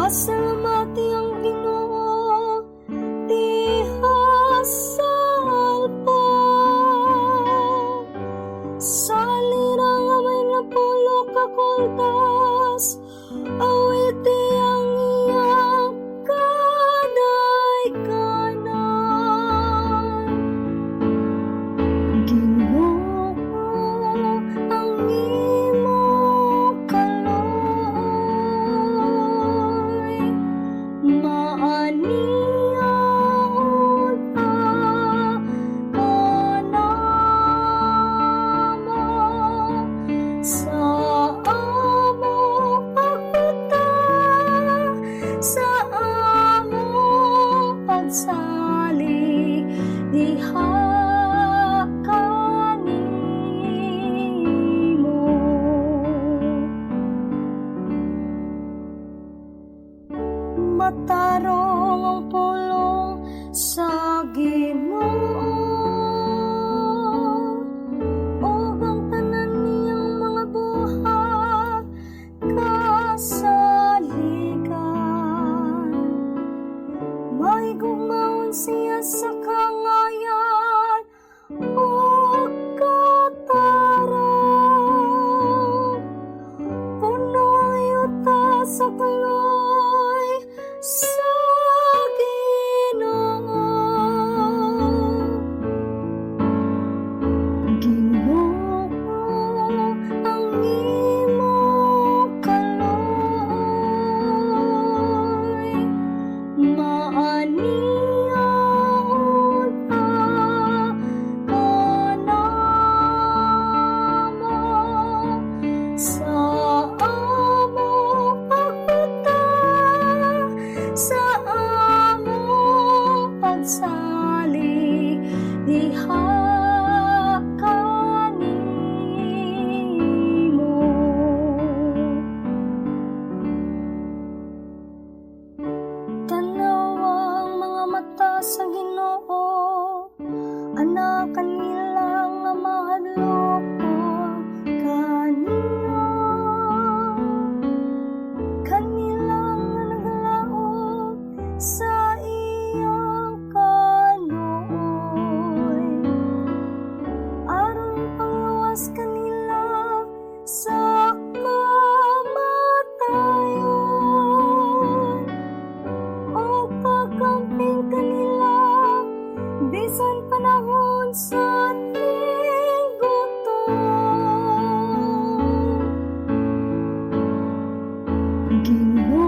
Pasalamati ang Ginoo, tihasal po. Salirang amay na pulo kakultas, awiti ang iyang kadaykanan. Ginoo, ang imong kaloy, maaniaon kanamo sa among pagpunta, sa among pagsalig diha kanimo. Matarong ang pulong sa Ginoo, ug ang tanan niyang mga buhat kasaligan. Mahigugmaon siya sa kangayan ug katarang, puno ang yuta sa kaloy sa Ginoo. Ginoo, ang imong kaloy, maaniaon kanamo sa among pagpunta, sa among pagsalig diha kanimo. Tanawang mga mata sa Ginoo, anak kanilang nga mahadlok kaniya. Kanilang nga naglaog sa iyang kaluoy, aron panglawas kanila sa kamatayon, o pagkamping kanila bisan panahon sa ating gutom. Ginoo,